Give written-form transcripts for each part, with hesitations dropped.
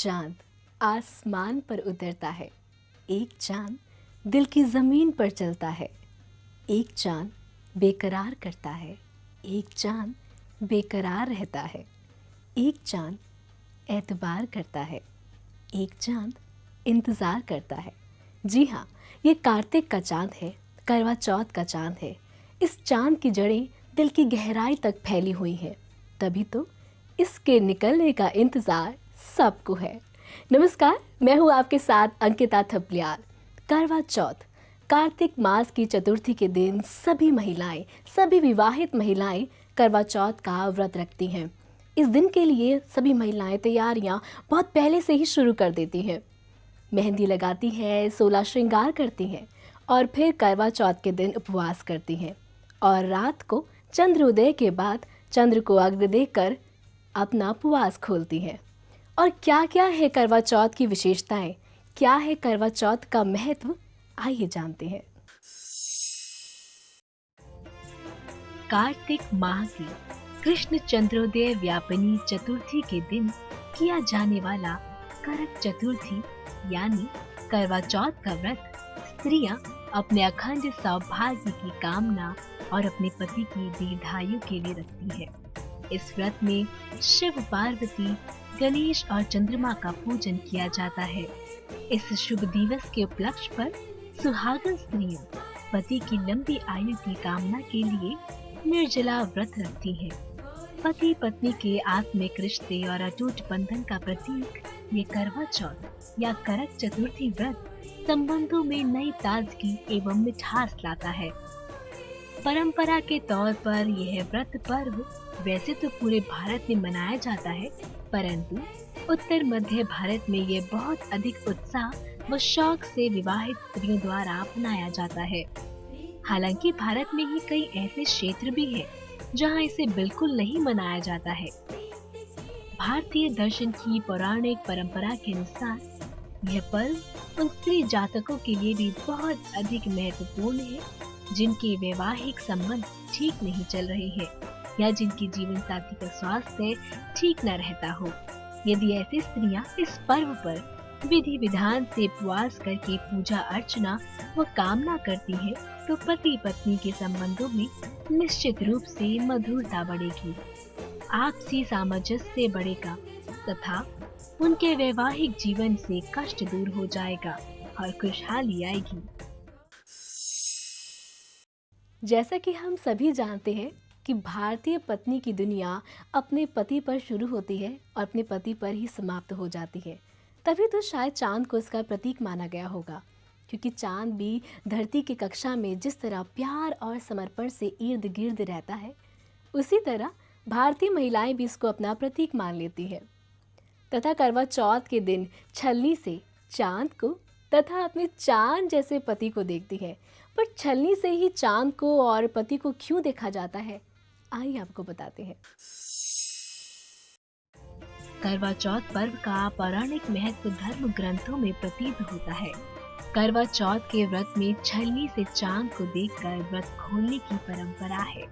चांद आसमान पर उतरता है, एक चांद दिल की ज़मीन पर चलता है। एक चांद बेकरार करता है, एक चांद बेकरार रहता है। एक चांद एतबार करता है, एक चांद इंतज़ार करता है। जी हाँ, ये कार्तिक का चांद है, करवा चौथ का चांद है। इस चांद की जड़ें दिल की गहराई तक फैली हुई हैं, तभी तो इसके निकलने का इंतज़ार सबको है। नमस्कार, मैं हूँ आपके साथ अंकिता थपलियाल। करवा चौथ, कार्तिक मास की चतुर्थी के दिन सभी विवाहित महिलाएं करवा चौथ का व्रत रखती हैं। इस दिन के लिए सभी महिलाएं तैयारियां बहुत पहले से ही शुरू कर देती हैं। मेहंदी लगाती हैं, 16 श्रृंगार करती हैं और फिर करवा चौथ के दिन उपवास करती हैं और रात को चंद्रोदय के बाद चंद्र को अर्घ्य देकर अपना उपवास खोलती हैं। और क्या क्या है करवा चौथ की विशेषताएं, क्या है करवा चौथ का महत्व, आइए जानते हैं। कार्तिक माह की कृष्ण चंद्रोदय व्यापिनी चतुर्थी के दिन किया जाने वाला करक चतुर्थी यानी करवा चौथ का व्रत स्त्रियां अपने अखंड सौभाग्य की कामना और अपने पति की दीर्घायु के लिए रखती है। इस व्रत में शिव, पार्वती, गणेश और चंद्रमा का पूजन किया जाता है। इस शुभ दिवस के उपलक्ष्य पर सुहागन स्त्रियां पति की लंबी आयु की कामना के लिए निर्जला व्रत रखती हैं। पति पत्नी के आत्मिक रिश्ते और अटूट बंधन का प्रतीक ये करवा चौथ या करक चतुर्थी व्रत संबंधों में नई ताजगी एवं मिठास लाता है। परंपरा के तौर पर यह व्रत पर्व वैसे तो पूरे भारत में मनाया जाता है, परंतु उत्तर मध्य भारत में ये बहुत अधिक उत्साह व शौक से विवाहित स्त्रियों द्वारा अपनाया जाता है। हालांकि भारत में ही कई ऐसे क्षेत्र भी हैं जहां इसे बिल्कुल नहीं मनाया जाता है। भारतीय दर्शन की पौराणिक परंपरा के अनुसार यह पर्व उन स्त्री जातकों के लिए भी बहुत अधिक महत्वपूर्ण है जिनके वैवाहिक संबंध ठीक नहीं चल रहे हैं या जिनके जीवन साथी का स्वास्थ्य ठीक न रहता हो। यदि ऐसी स्त्रियां इस पर्व पर विधि विधान से उपवास करके पूजा अर्चना व कामना करती हैं, तो पति पत्नी के संबंधों में निश्चित रूप से मधुरता बढ़ेगी, आपसी सामंजस्य बढ़ेगा तथा उनके वैवाहिक जीवन से कष्ट दूर हो जाएगा और खुशहाली आएगी। जैसा कि हम सभी जानते हैं कि भारतीय पत्नी की दुनिया अपने पति पर शुरू होती है और अपने पति पर ही समाप्त हो जाती है। तभी तो शायद चांद को इसका प्रतीक माना गया होगा, क्योंकि चांद भी धरती की कक्षा में जिस तरह प्यार और समर्पण से इर्द गिर्द रहता है, उसी तरह भारतीय महिलाएं भी इसको अपना प्रतीक मान लेती हैं तथा करवा चौथ के दिन छलनी से चांद को तथा अपने चांद जैसे पति को देखती है। पर छलनी से ही चांद को और पति को क्यों देखा जाता है, आइए आपको बताते हैं। करवा चौथ पर्व का पौराणिक महत्व धर्म ग्रंथों में प्रतीत होता है। करवा चौथ के व्रत में छलनी से चांद को देखकर व्रत खोलने की परंपरा है।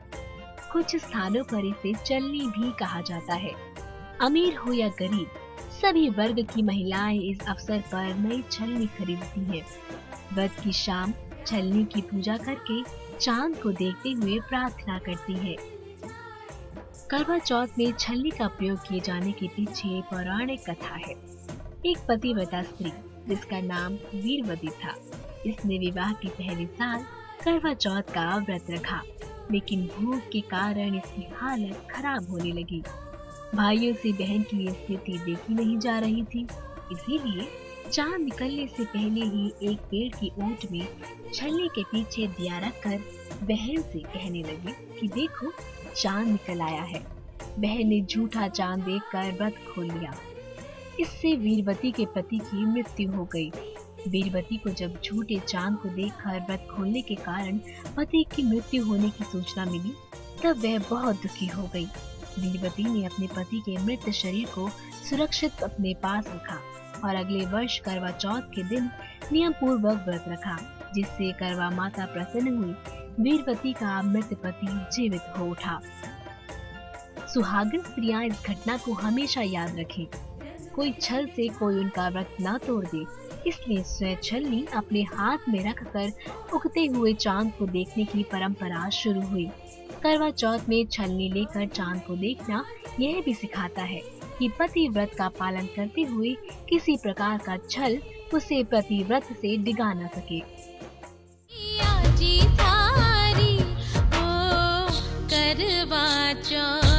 कुछ स्थानों पर इसे चलनी भी कहा जाता है। अमीर हो या गरीब, सभी वर्ग की महिलाएं इस अवसर पर नई छलनी खरीदती हैं। व्रत की शाम छलनी की पूजा करके चांद को देखते हुए प्रार्थना करती है। करवा चौथ में छलनी का प्रयोग किए जाने के पीछे पौराणिक कथा है। एक पतिव्रता स्त्री जिसका नाम वीरवती था, इसने विवाह के पहले साल करवा चौथ का व्रत रखा, लेकिन भूख के कारण इसकी हालत खराब होने लगी। भाइयों से बहन की स्थिति देखी नहीं जा रही थी, इसीलिए चांद निकलने से पहले ही एक पेड़ की ओट में छलनी के पीछे दिया रखकर बहन से कहने लगी कि देखो चांद निकल आया है। बहन ने झूठा चांद देखकर व्रत खोल लिया। इससे वीरवती के पति की मृत्यु हो गई। वीरवती को जब झूठे चांद को देखकर व्रत खोलने के कारण पति की मृत्यु होने की सूचना मिली, तब वह बहुत दुखी हो गई। वीरवती ने अपने पति के मृत शरीर को सुरक्षित अपने पास रखा और अगले वर्ष करवा चौथ के दिन नियम पूर्वक व्रत रखा, जिससे करवा माता प्रसन्न हुई। वीरवती का मृत पति जीवित हो उठा। सुहागन स्त्रियां इस घटना को हमेशा याद रखें। कोई छल से कोई उनका व्रत ना तोड़ दे। इसलिए स्वच्छलनी अपने हाथ में रखकर उगते हुए चांद को देखने की परंपरा शुरू हुई। करवा चौथ में छलनी लेकर चांद को देखना यह भी सिखाता है कि पति व्रत का पालन करते हुए किसी प्रकार का छल उसे प्रतिव्रत से डिगा न सके। जी थारी ओ करवा चौथ।